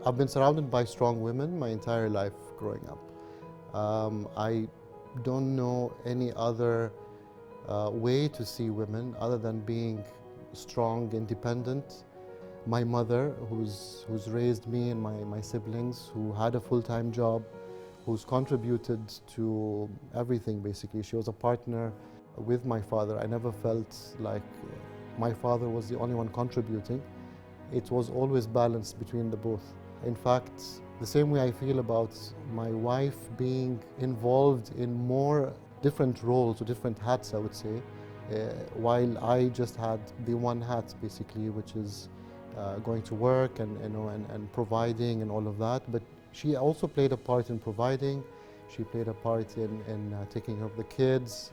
I've been surrounded by strong women my entire life growing up. I don't know any other way to see women other than being strong, independent. My mother, who's raised me and my siblings, who had a full-time job, who's contributed to everything basically. She was a partner with my father. I never felt like my father was the only one contributing. It was always balanced between the both. In fact, the same way I feel about my wife being involved in more different roles or different hats, I would say, while I just had the one hat basically, which is going to work and providing and all of that. But she also played a part in providing. She played a part in taking care of the kids.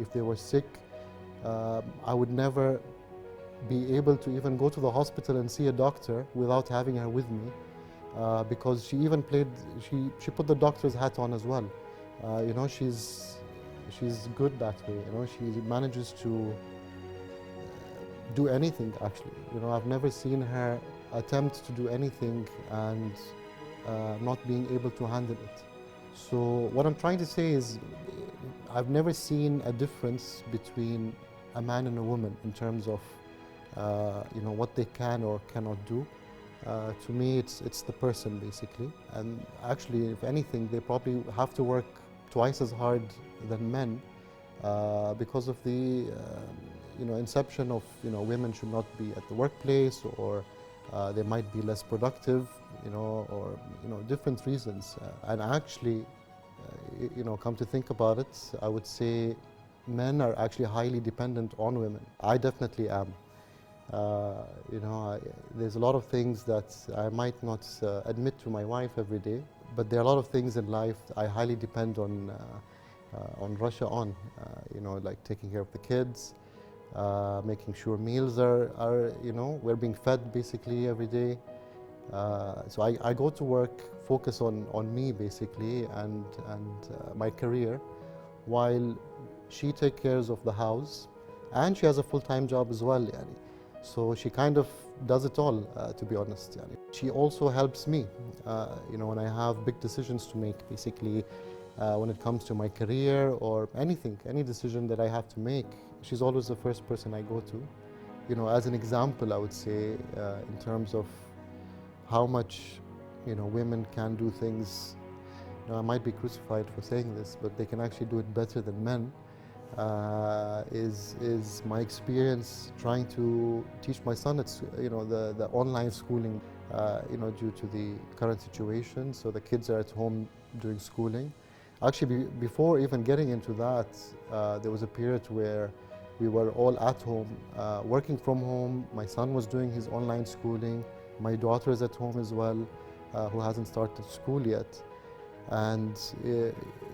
If they were sick, I would never be able to even go to the hospital and see a doctor without having her with me, because she even played, she put the doctor's hat on as well. She's good that way. She manages to do anything actually. I've never seen her attempt to do anything and not being able to handle it. So what I'm trying to say is I've never seen a difference between a man and a woman in terms of what they can or cannot do. To me, it's the person basically. And actually, if anything, they probably have to work twice as hard than men because of the inception of women should not be at the workplace, or they might be less productive, or different reasons. And actually, come to think about it, I would say men are actually highly dependent on women. I definitely am. There's a lot of things that I might not admit to my wife every day, but there are a lot of things in life I highly depend on Rasha on. Like taking care of the kids, making sure meals are we're being fed basically every day. So I go to work, focus on me basically and my career, while she takes care of the house, and she has a full-time job as well. So she kind of does it all, to be honest. She also helps me, when I have big decisions to make, basically, when it comes to my career or anything, any decision that I have to make. She's always the first person I go to. As an example, I would say, in terms of how much, women can do things. I might be crucified for saying this, but they can actually do it better than men. Is my experience trying to teach my son the online schooling, due to the current situation. So the kids are at home doing schooling. Actually, before even getting into that, there was a period where we were all at home, working from home. My son was doing his online schooling. My daughter is at home as well, who hasn't started school yet. And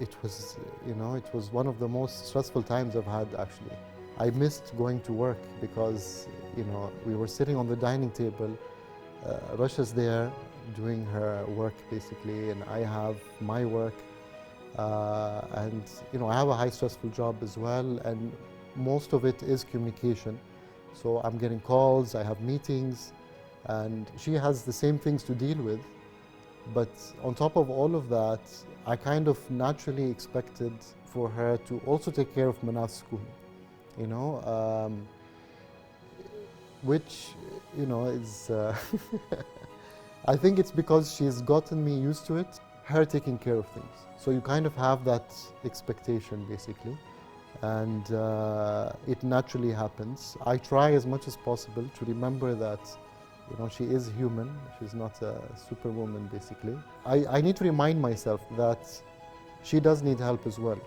it was one of the most stressful times I've had actually. I missed going to work because we were sitting on the dining table. Rasha's there doing her work basically, and I have my work. And I have a high stressful job as well, and most of it is communication. So I'm getting calls, I have meetings, and she has the same things to deal with. But on top of all of that, I kind of naturally expected for her to also take care of Manaf's school, which, is, I think it's because she's gotten me used to it, her taking care of things. So you kind of have that expectation basically, and it naturally happens. I try as much as possible to remember that she is human. She's not a superwoman, basically. I need to remind myself that she does need help as well.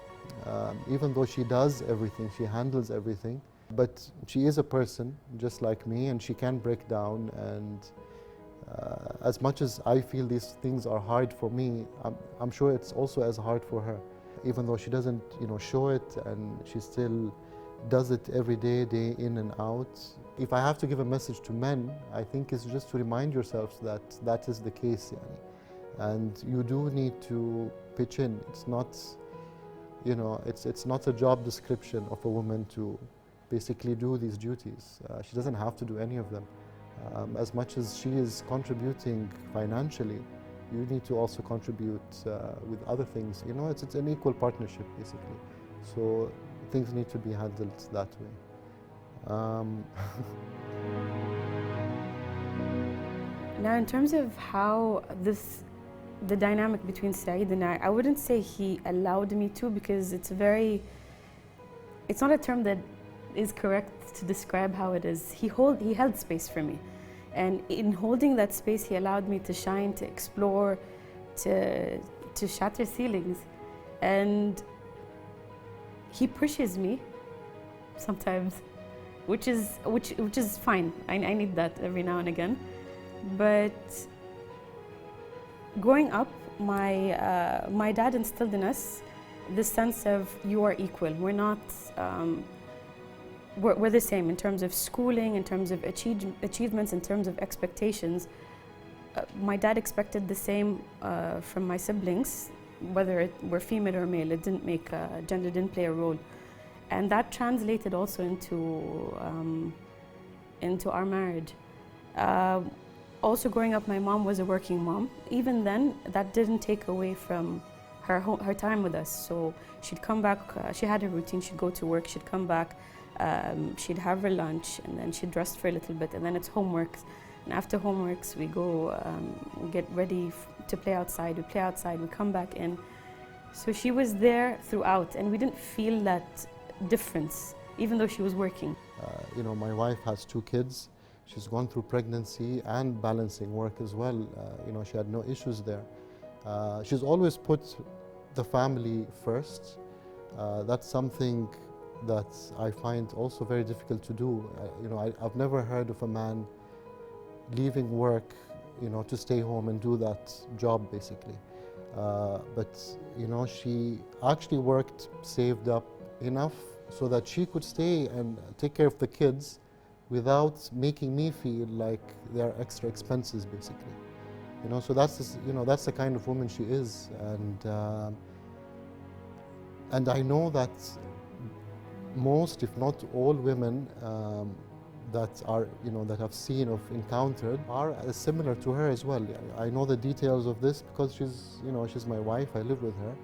Even though she does everything, she handles everything, but she is a person just like me, and she can break down. And as much as I feel these things are hard for me, I'm sure it's also as hard for her. Even though she doesn't, show it, and she still does it every day, day in and out. If I have to give a message to men, I think it's just to remind yourselves that that is the case, and you do need to pitch in. It's not, it's not a job description of a woman to basically do these duties. She doesn't have to do any of them. As much as she is contributing financially, you need to also contribute with other things. You know, it's an equal partnership, basically. So things need to be handled that way. Now, in terms of how the dynamic between Said and I wouldn't say he allowed me to, because it's not a term that is correct to describe how it is. He held space for me. And in holding that space, he allowed me to shine, to explore, to shatter ceilings. And he pushes me sometimes, which is fine. I need that every now and again. But growing up, my dad instilled in us the sense of you are equal. We're not. We're the same in terms of schooling, in terms of achievements, in terms of expectations. My dad expected the same from my siblings, whether we're female or male. It didn't make gender didn't play a role, and that translated also into our marriage. Also, growing up, my mom was a working mom. Even then, that didn't take away from her time with us. So she'd come back. She had a routine. She'd go to work. She'd come back. She'd have her lunch, and then she'd rest for a little bit, and then it's homework. And after homeworks, we go get ready to play outside. We play outside, we come back in. So she was there throughout, and we didn't feel that difference, even though she was working. You know, my wife has 2 kids. She's gone through pregnancy and balancing work as well. You know, she had no issues there. She's always put the family first. That's something that I find also very difficult to do. You know, I've never heard of a man leaving work, you know, to stay home and do that job, basically. But, you know, she actually worked, saved up enough so that she could stay and take care of the kids without making me feel like they're extra expenses, basically. You know, so that's the kind of woman she is. And I know that most, if not all, women that I've seen or encountered are similar to her as well. I know the details of this because she's my wife. I live with her.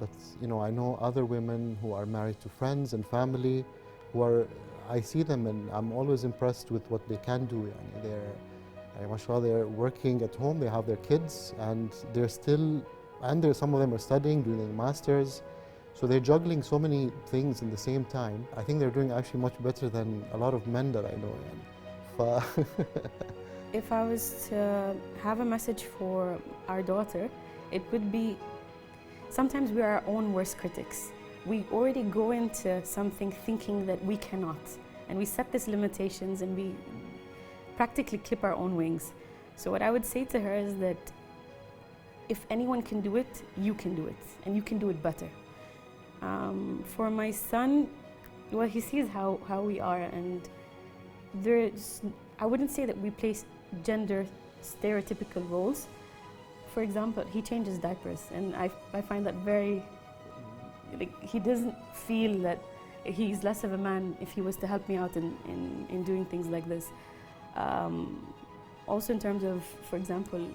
But you know, I know other women who are married to friends and family, I see them and I'm always impressed with what they can do. They're working at home. They have their kids, and some of them are studying, doing their masters. So they're juggling so many things in the same time. I think they're doing actually much better than a lot of men that I know. If I was to have a message for our daughter, it would be, sometimes we are our own worst critics. We already go into something thinking that we cannot. And we set these limitations and we practically clip our own wings. So what I would say to her is that if anyone can do it, you can do it. And you can do it better. For my son, well, he sees how we are, and I wouldn't say that we place gender stereotypical roles. For example, he changes diapers, and I find that very, he doesn't feel that he's less of a man if he was to help me out in doing things like this. Also in terms of, for example,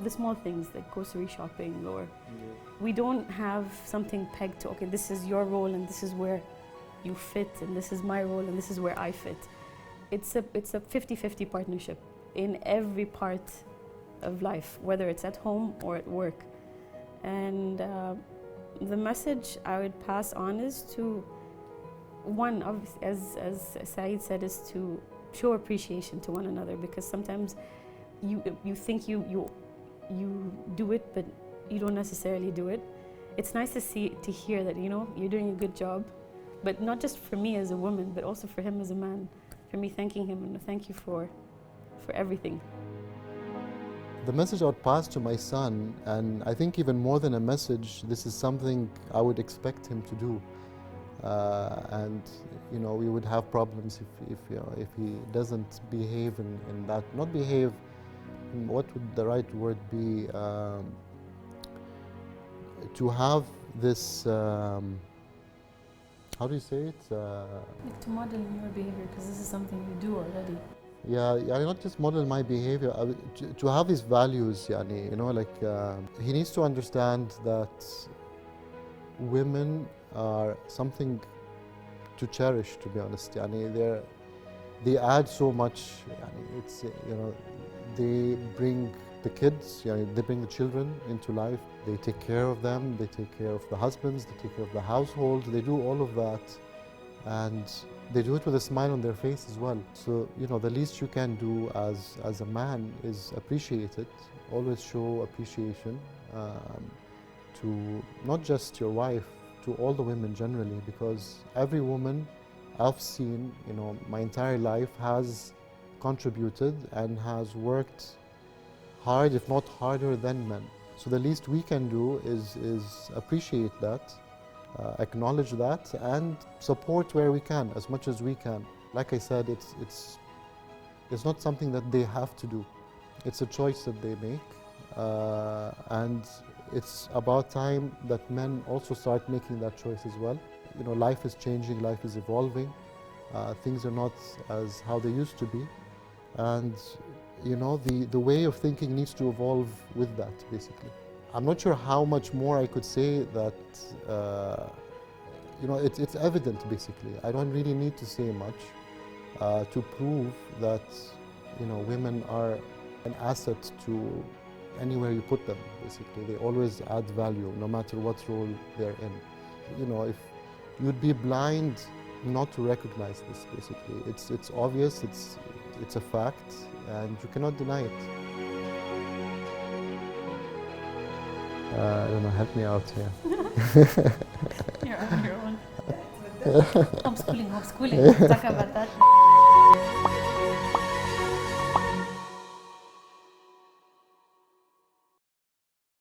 the small things like grocery shopping, or we don't have something pegged to, okay, this is your role and this is where you fit, and this is my role and this is where I fit. It's a 50-50 partnership in every part of life, whether it's at home or at work. And the message I would pass on is to, one, obviously, as Said said, is to show appreciation to one another, because sometimes you think you do it, but you don't necessarily do it. It's nice to hear that, you know, you're doing a good job, but not just for me as a woman, but also for him as a man, for me thanking him and thank you for everything. The message I would pass to my son, and I think even more than a message, this is something I would expect him to do. And you know, we would have problems if he doesn't behave in that. Not behave. What would the right word be? To have this. How do you say it? Like to model your behavior, because this is something you do already. Yeah, يعني not just model my behavior, to have his values, يعني, you know, like he needs to understand that women are something to cherish, to be honest. يعني they add so much. يعني it's, you know, they bring the kids, يعني they bring the children into life. They take care of them, they take care of the husbands, they take care of the household, they do all of that. And they do it with a smile on their face as well. So, you know, the least you can do as a man is appreciate it. Always show appreciation to not just your wife, to all the women generally, because every woman I've seen, you know, my entire life has contributed and has worked hard, if not harder than men. So the least we can do is appreciate that, acknowledge that, and support where we can, as much as we can. Like I said, it's not something that they have to do. It's a choice that they make, and it's about time that men also start making that choice as well. You know, life is changing, life is evolving. Things are not as how they used to be, and you know, the way of thinking needs to evolve with that, basically. I'm not sure how much more I could say that, you know, it's evident, basically. I don't really need to say much to prove that, you know, women are an asset to anywhere you put them, basically. They always add value, no matter what role they're in. You know, if you'd be blind not to recognize this, basically. It's obvious, it's a fact, and you cannot deny it. I don't know, help me out here. You're on your own. Homeschooling. Talk about that.